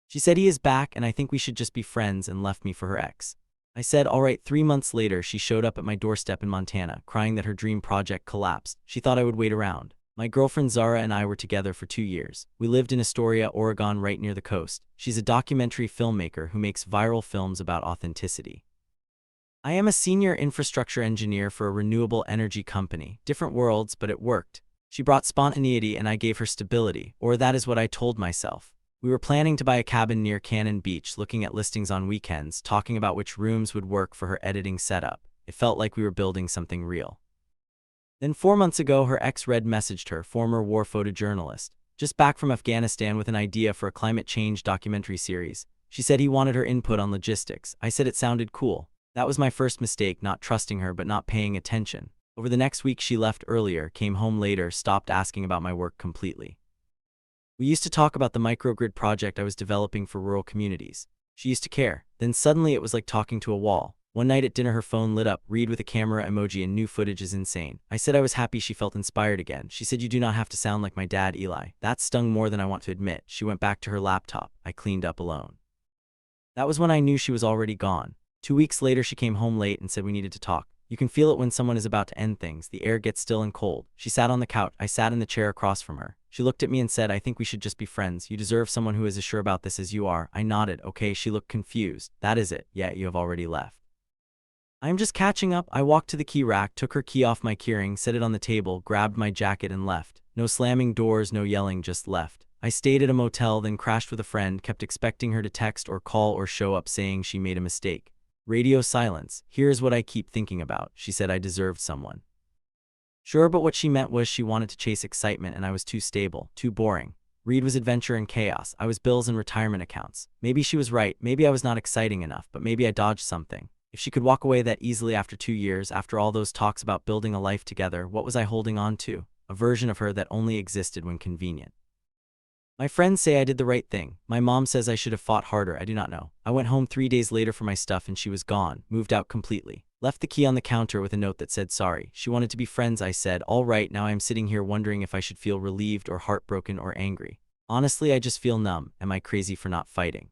She said he is back and I think we should just be friends, and left me for her ex. I said, all right. 3 months later, she showed up at my doorstep in Montana, crying that her dream project collapsed. She thought I would wait around. My girlfriend Zara and I were together for 2 years. We lived in Astoria, Oregon, right near the coast. She's a documentary filmmaker who makes viral films about authenticity. I am a senior infrastructure engineer for a renewable energy company. Different worlds, but it worked. She brought spontaneity and I gave her stability, or that is what I told myself. We were planning to buy a cabin near Cannon Beach, looking at listings on weekends, talking about which rooms would work for her editing setup. It felt like we were building something real. Then 4 months ago, her ex Red messaged her, former war photojournalist, just back from Afghanistan, with an idea for a climate change documentary series. She said he wanted her input on logistics. I said it sounded cool. That was my first mistake, not trusting her but not paying attention. Over the next week she left earlier, came home later, stopped asking about my work completely. We used to talk about the microgrid project I was developing for rural communities. She used to care. Then suddenly it was like talking to a wall. One night at dinner her phone lit up, read with a camera emoji and new footage is insane. I said I was happy she felt inspired again. She said, you do not have to sound like my dad, Eli. That stung more than I want to admit. She went back to her laptop. I cleaned up alone. That was when I knew she was already gone. 2 weeks later she came home late and said we needed to talk. You can feel it when someone is about to end things. The air gets still and cold. She sat on the couch. I sat in the chair across from her. She looked at me and said, I think we should just be friends. You deserve someone who is as sure about this as you are. I nodded. Okay. She looked confused. That is it. Yeah, you have already left. I am just catching up. I walked to the key rack, took her key off my keyring, set it on the table, grabbed my jacket and left. No slamming doors, no yelling, just left. I stayed at a motel, then crashed with a friend, kept expecting her to text or call or show up saying she made a mistake. Radio silence. Here's what I keep thinking about. She said I deserved someone. Sure, but what she meant was she wanted to chase excitement and I was too stable, too boring. Reed was adventure and chaos. I was bills and retirement accounts. Maybe she was right. Maybe I was not exciting enough, but maybe I dodged something. If she could walk away that easily after 2 years, after all those talks about building a life together, what was I holding on to? A version of her that only existed when convenient. My friends say I did the right thing. My mom says I should have fought harder. I do not know. I went home 3 days later for my stuff and she was gone, moved out completely. Left the key on the counter with a note that said sorry. She wanted to be friends. I said, all right. Now I am sitting here wondering if I should feel relieved or heartbroken or angry. Honestly, I just feel numb. Am I crazy for not fighting?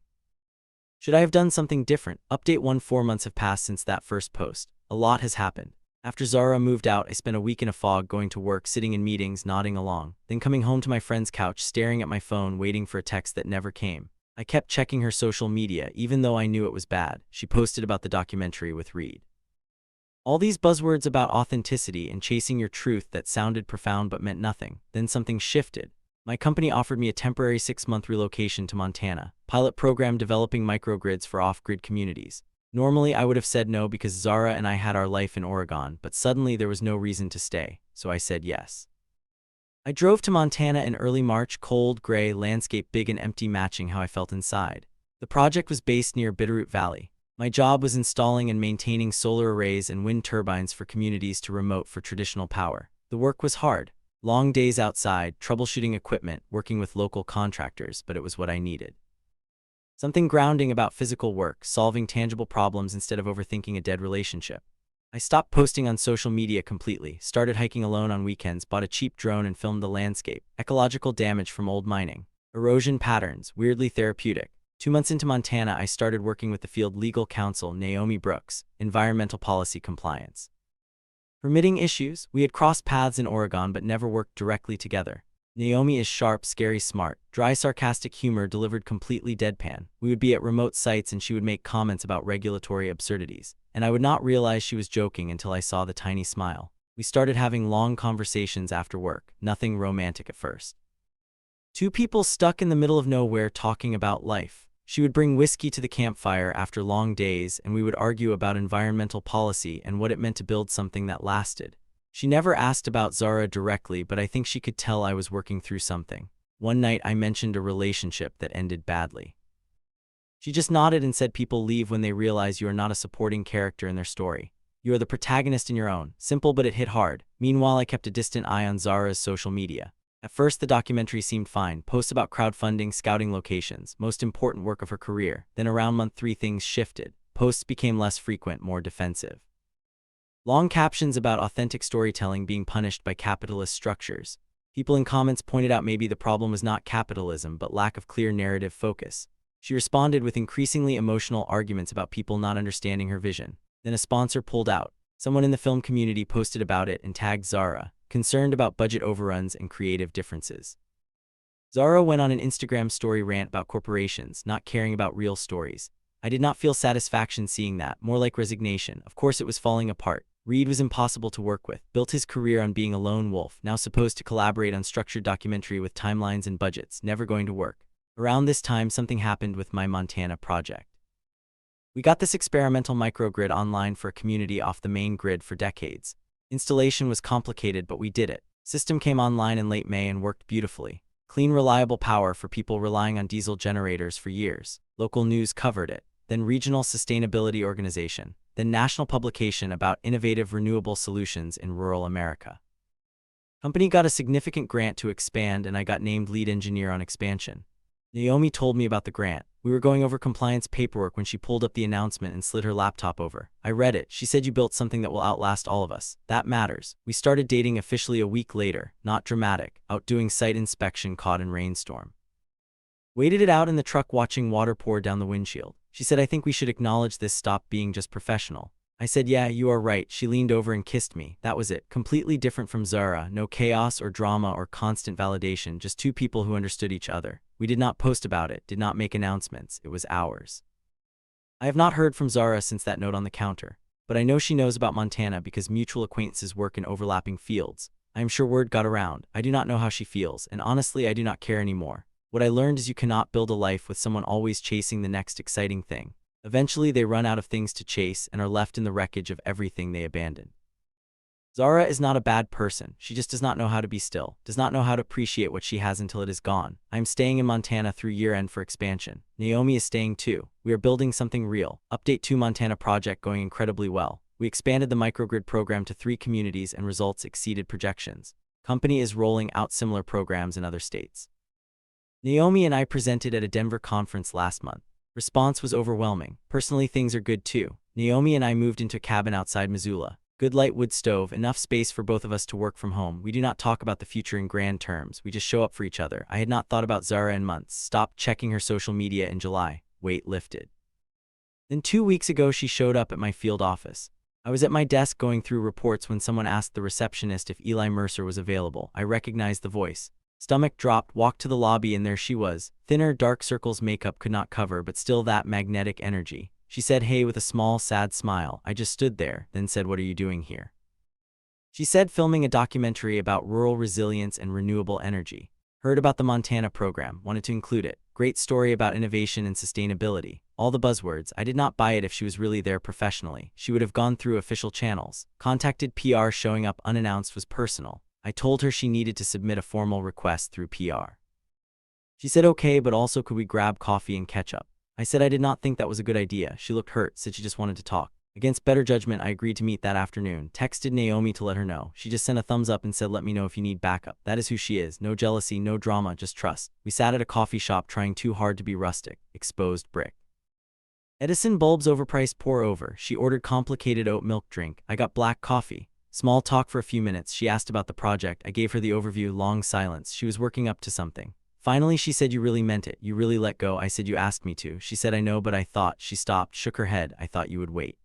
Should I have done something different? Update 1. 4 months have passed since that first post. A lot has happened. After Zara moved out, I spent a week in a fog, going to work, sitting in meetings, nodding along, then coming home to my friend's couch, staring at my phone, waiting for a text that never came. I kept checking her social media, even though I knew it was bad. She posted about the documentary with Reed. All these buzzwords about authenticity and chasing your truth that sounded profound but meant nothing. Then something shifted. My company offered me a temporary 6-month relocation to Montana, pilot program developing microgrids for off-grid communities. Normally, I would have said no because Zara and I had our life in Oregon, but suddenly there was no reason to stay, so I said yes. I drove to Montana in early March, cold, gray, landscape big and empty, matching how I felt inside. The project was based near Bitterroot Valley. My job was installing and maintaining solar arrays and wind turbines for communities too remote for traditional power. The work was hard. Long days outside, troubleshooting equipment, working with local contractors, but it was what I needed. Something grounding about physical work, solving tangible problems instead of overthinking a dead relationship. I stopped posting on social media completely, started hiking alone on weekends, bought a cheap drone and filmed the landscape. Ecological damage from old mining. Erosion patterns, weirdly therapeutic. 2 months into Montana, I started working with the field legal counsel Naomi Brooks, environmental policy compliance. Permitting issues, we had crossed paths in Oregon but never worked directly together. Naomi is sharp, scary, smart, dry, sarcastic humor delivered completely deadpan. We would be at remote sites and she would make comments about regulatory absurdities, and I would not realize she was joking until I saw the tiny smile. We started having long conversations after work, nothing romantic at first. Two people stuck in the middle of nowhere talking about life. She would bring whiskey to the campfire after long days and we would argue about environmental policy and what it meant to build something that lasted. She never asked about Zara directly, but I think she could tell I was working through something. One night I mentioned a relationship that ended badly. She just nodded and said people leave when they realize you are not a supporting character in their story. You are the protagonist in your own. Simple, but it hit hard. Meanwhile, I kept a distant eye on Zara's social media. At first, the documentary seemed fine. Posts about crowdfunding, scouting locations, most important work of her career. Then around month 3 things shifted. Posts became less frequent, more defensive. Long captions about authentic storytelling being punished by capitalist structures. People in comments pointed out maybe the problem was not capitalism but lack of clear narrative focus. She responded with increasingly emotional arguments about people not understanding her vision. Then a sponsor pulled out. Someone in the film community posted about it and tagged Zara, concerned about budget overruns and creative differences. Zara went on an Instagram story rant about corporations not caring about real stories. I did not feel satisfaction seeing that, more like resignation. Of course it was falling apart. Reed was impossible to work with, built his career on being a lone wolf, now supposed to collaborate on structured documentary with timelines and budgets, never going to work. Around this time something happened with my Montana project. We got this experimental microgrid online for a community off the main grid for decades. Installation was complicated, but we did it. System came online in late May and worked beautifully. Clean, reliable power for people relying on diesel generators for years. Local news covered it, then regional sustainability organization, then national publication about innovative renewable solutions in rural America. Company got a significant grant to expand and I got named lead engineer on expansion. Naomi told me about the grant. We were going over compliance paperwork when she pulled up the announcement and slid her laptop over. I read it. She said, "You built something that will outlast all of us. That matters." We started dating officially a week later, not dramatic, out doing site inspection caught in rainstorm. Waited it out in the truck watching water pour down the windshield. She said, "I think we should acknowledge this, stop being just professional." I said, "Yeah, you are right." She leaned over and kissed me. That was it. Completely different from Zara. No chaos or drama or constant validation, just two people who understood each other. We did not post about it, did not make announcements. It was ours. I have not heard from Zara since that note on the counter, but I know she knows about Montana because mutual acquaintances work in overlapping fields. I am sure word got around. I do not know how she feels, and honestly I do not care anymore. What I learned is you cannot build a life with someone always chasing the next exciting thing. Eventually they run out of things to chase and are left in the wreckage of everything they abandoned. Zara is not a bad person, she just does not know how to be still, does not know how to appreciate what she has until it is gone. I am staying in Montana through year-end for expansion. Naomi is staying too. We are building something real. Update 2 Montana project going incredibly well. We expanded the microgrid program to 3 communities and results exceeded projections. Company is rolling out similar programs in other states. Naomi and I presented at a Denver conference last month. Response was overwhelming. Personally, things are good too. Naomi and I moved into a cabin outside Missoula. Good light wood stove, enough space for both of us to work from home. We do not talk about the future in grand terms. We just show up for each other. I had not thought about Zara in months. Stopped checking her social media in July. Weight lifted. Then 2 weeks ago she showed up at my field office. I was at my desk going through reports when someone asked the receptionist if Eli Mercer was available. I recognized the voice. Stomach dropped, walked to the lobby, and there she was. Thinner, dark circles makeup could not cover, but still that magnetic energy. She said hey with a small, sad smile. I just stood there, then said, "What are you doing here?" She said, "Filming a documentary about rural resilience and renewable energy. Heard about the Montana program, wanted to include it. Great story about innovation and sustainability. All the buzzwords. I did not buy it if she was really there professionally. She would have gone through official channels. Contacted PR, showing up unannounced was personal. I told her she needed to submit a formal request through PR. She said okay, but also could we grab coffee and catch up? I said I did not think that was a good idea. She looked hurt, said she just wanted to talk. Against better judgment, I agreed to meet that afternoon. Texted Naomi to let her know. She just sent a thumbs up and said, "Let me know if you need backup." That is who she is. No jealousy, no drama, just trust. We sat at a coffee shop trying too hard to be rustic. Exposed brick. Edison bulbs overpriced, pour over. She ordered complicated oat milk drink. I got black coffee. Small talk for a few minutes. She asked about the project. I gave her the overview. Long silence. She was working up to something. Finally she said, "You really meant it. You really let go." I said, "You asked me to." She said, "I know, but I thought." She stopped, shook her head. "I thought you would wait.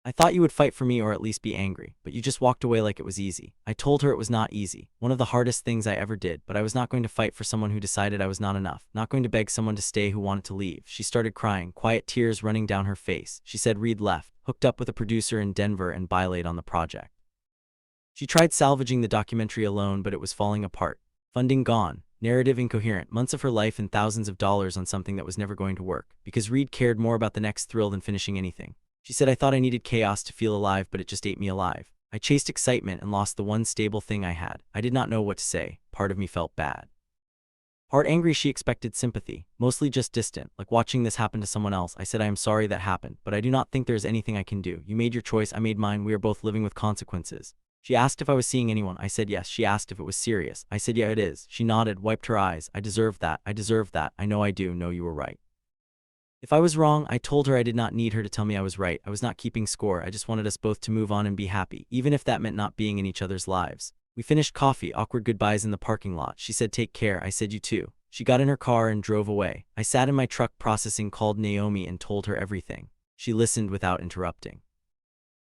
I thought you would fight for me or at least be angry, but you just walked away like it was easy." I told her it was not easy. One of the hardest things I ever did, but I was not going to fight for someone who decided I was not enough, not going to beg someone to stay who wanted to leave. She started crying, quiet tears running down her face. She said Reed left, hooked up with a producer in Denver and bilayed on the project. She tried salvaging the documentary alone, but it was falling apart. Funding gone. Narrative incoherent. Months of her life and thousands of dollars on something that was never going to work, because Reed cared more about the next thrill than finishing anything. She said, "I thought I needed chaos to feel alive, but it just ate me alive. I chased excitement and lost the one stable thing I had." I did not know what to say. Part of me felt bad. Part angry. She expected sympathy, mostly just distant, like watching this happen to someone else. I said, "I am sorry that happened, but I do not think there is anything I can do. You made your choice, I made mine. We are both living with consequences." She asked if I was seeing anyone. I said yes. She asked if it was serious. I said, "Yeah, it is." She nodded, wiped her eyes. "I deserve that. I deserve that. I know I do. No, you were right." If I was wrong, I told her I did not need her to tell me I was right. I was not keeping score. I just wanted us both to move on and be happy, even if that meant not being in each other's lives. We finished coffee, awkward goodbyes in the parking lot. She said, "Take care." I said, "You too." She got in her car and drove away. I sat in my truck processing, called Naomi and told her everything. She listened without interrupting.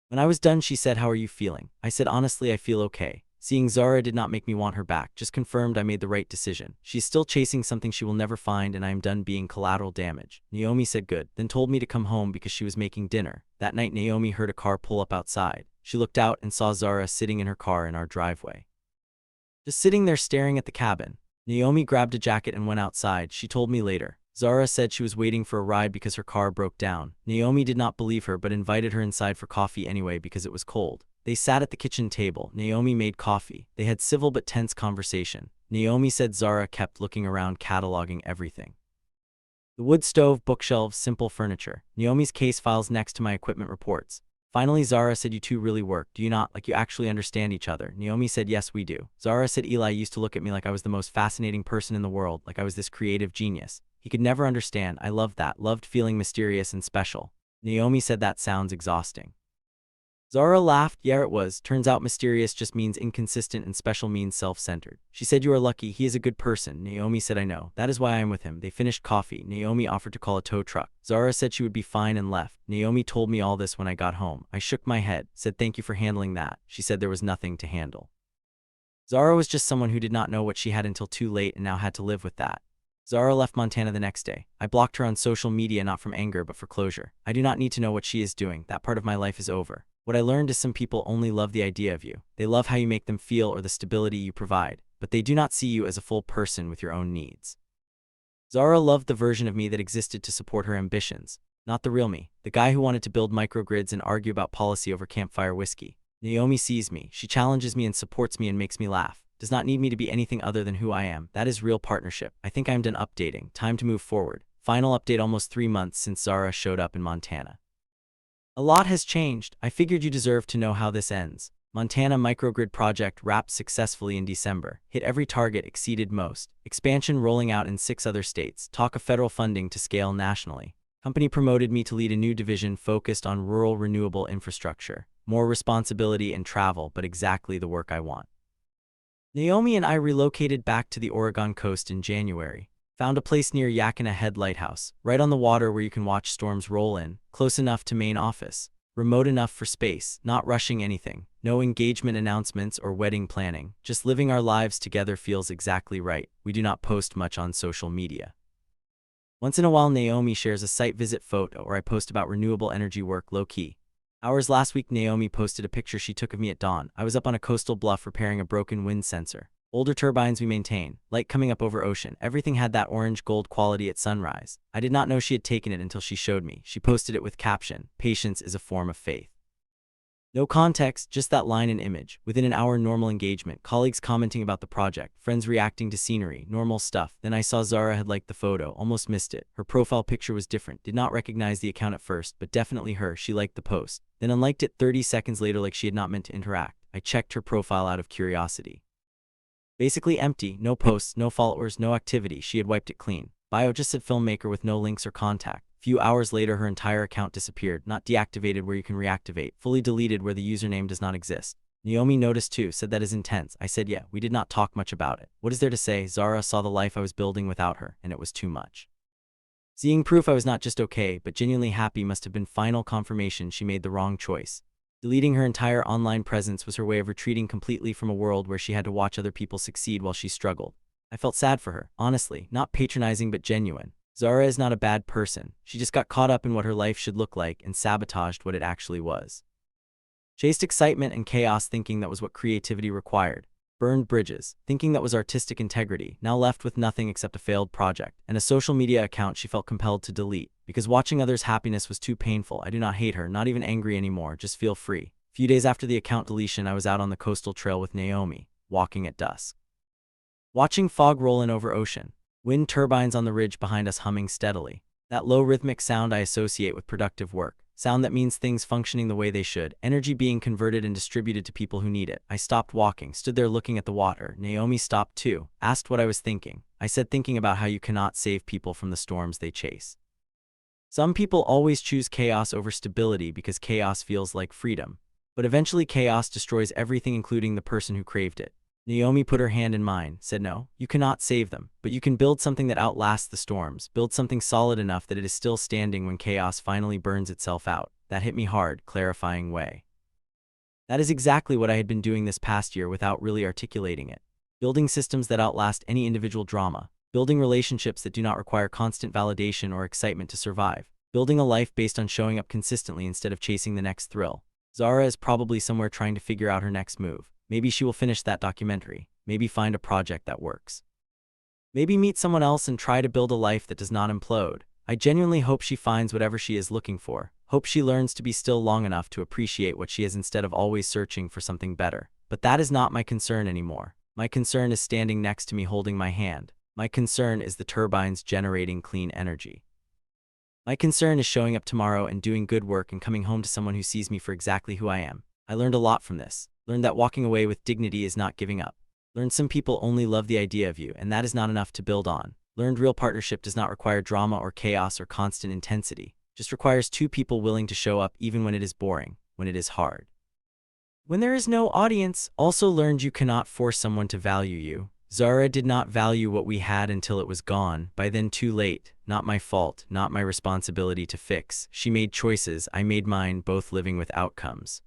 When I was done, she said, "How are you feeling?" I said, "Honestly, I feel okay." Seeing Zara did not make me want her back, just confirmed I made the right decision. She's still chasing something she will never find, and I am done being collateral damage. Naomi said good, then told me to come home because she was making dinner. That night, Naomi heard a car pull up outside. She looked out and saw Zara sitting in her car in our driveway. Just sitting there staring at the cabin. Naomi grabbed a jacket and went outside. She told me later. Zara said she was waiting for a ride because her car broke down. Naomi did not believe her but invited her inside for coffee anyway because it was cold. They sat at the kitchen table. Naomi made coffee. They had civil but tense conversation. Naomi said Zara kept looking around, cataloging everything. The wood stove, bookshelves, simple furniture. Naomi's case files next to my equipment reports. Finally, Zara said, "You two really work, do you not? Like you actually understand each other?" Naomi said, "Yes, we do." Zara said, "Eli used to look at me like I was the most fascinating person in the world, like I was this creative genius. He could never understand. I loved that, loved feeling mysterious and special." Naomi said, "That sounds exhausting." Zara laughed. "Yeah, it was. Turns out mysterious just means inconsistent and special means self-centered." She said, "You are lucky. He is a good person." Naomi said, "I know. That is why I am with him." They finished coffee. Naomi offered to call a tow truck. Zara said she would be fine and left. Naomi told me all this when I got home. I shook my head, said thank you for handling that. She said there was nothing to handle. Zara was just someone who did not know what she had until too late and now had to live with that. Zara left Montana the next day. I blocked her on social media, not from anger but for closure. I do not need to know what she is doing. That part of my life is over. What I learned is some people only love the idea of you. They love how you make them feel or the stability you provide, but they do not see you as a full person with your own needs. Zara loved the version of me that existed to support her ambitions, not the real me, the guy who wanted to build microgrids and argue about policy over campfire whiskey. Naomi sees me. She challenges me and supports me and makes me laugh. Does not need me to be anything other than who I am. That is real partnership. I think I am done updating. Time to move forward. Final update: almost 3 months since Zara showed up in Montana. A lot has changed. I figured you deserve to know how this ends. Montana microgrid project wrapped successfully in December. Hit every target, exceeded most. Expansion rolling out in 6 other states. Talk of federal funding to scale nationally. Company promoted me to lead a new division focused on rural renewable infrastructure. More responsibility and travel, but exactly the work I want. Naomi and I relocated back to the Oregon coast in January. Found a place near Yakima Head Lighthouse, right on the water where you can watch storms roll in, close enough to main office, remote enough for space, not rushing anything, no engagement announcements or wedding planning, just living our lives together feels exactly right. We do not post much on social media. Once in a while Naomi shares a site visit photo or I post about renewable energy work low-key. Hours last week Naomi posted a picture she took of me at dawn. I was up on a coastal bluff repairing a broken wind sensor. Older turbines we maintain, light coming up over ocean. Everything had that orange gold quality at sunrise. I did not know she had taken it until she showed me. She posted it with caption, "Patience is a form of faith." No context, just that line and image. Within an hour, normal engagement, colleagues commenting about the project, friends reacting to scenery, normal stuff. Then I saw Zara had liked the photo, almost missed it. Her profile picture was different, did not recognize the account at first, but definitely her. She liked the post, then unliked it 30 seconds later like she had not meant to interact. I checked her profile out of curiosity. Basically empty, no posts, no followers, no activity. She had wiped it clean. Bio just said filmmaker with no links or contact. Few hours later her entire account disappeared, not deactivated where you can reactivate, fully deleted where the username does not exist. Naomi noticed too, said that is intense. I said yeah, we did not talk much about it. What is there to say? Zara saw the life I was building without her, and it was too much. Seeing proof I was not just okay, but genuinely happy must have been final confirmation she made the wrong choice. Deleting her entire online presence was her way of retreating completely from a world where she had to watch other people succeed while she struggled. I felt sad for her, honestly, not patronizing but genuine. Zara is not a bad person. She just got caught up in what her life should look like and sabotaged what it actually was. Chased excitement and chaos thinking that was what creativity required. Burned bridges, thinking that was artistic integrity, now left with nothing except a failed project, and a social media account she felt compelled to delete. Because watching others' happiness was too painful. I do not hate her, not even angry anymore, just feel free. A few days after the account deletion, I was out on the coastal trail with Naomi, walking at dusk. Watching fog roll in over ocean, wind turbines on the ridge behind us humming steadily. That low rhythmic sound I associate with productive work. Sound that means things functioning the way they should, energy being converted and distributed to people who need it. I stopped walking, stood there looking at the water. Naomi stopped too, asked what I was thinking. I said thinking about how you cannot save people from the storms they chase. Some people always choose chaos over stability because chaos feels like freedom. But eventually chaos destroys everything including the person who craved it. Naomi put her hand in mine, said no, you cannot save them, but you can build something that outlasts the storms, build something solid enough that it is still standing when chaos finally burns itself out. That hit me hard, clarifying way. That is exactly what I had been doing this past year without really articulating it. Building systems that outlast any individual drama. Building relationships that do not require constant validation or excitement to survive. Building a life based on showing up consistently instead of chasing the next thrill. Zara is probably somewhere trying to figure out her next move. Maybe she will finish that documentary. Maybe find a project that works. Maybe meet someone else and try to build a life that does not implode. I genuinely hope she finds whatever she is looking for. Hope she learns to be still long enough to appreciate what she is instead of always searching for something better. But that is not my concern anymore. My concern is standing next to me holding my hand. My concern is the turbines generating clean energy. My concern is showing up tomorrow and doing good work and coming home to someone who sees me for exactly who I am. I learned a lot from this. Learned that walking away with dignity is not giving up. Learned some people only love the idea of you, and that is not enough to build on. Learned real partnership does not require drama or chaos or constant intensity. Just requires two people willing to show up even when it is boring, when it is hard. When there is no audience, also learned you cannot force someone to value you. Zara did not value what we had until it was gone, by then too late. Not my fault, not my responsibility to fix. She made choices, I made mine, both living with outcomes.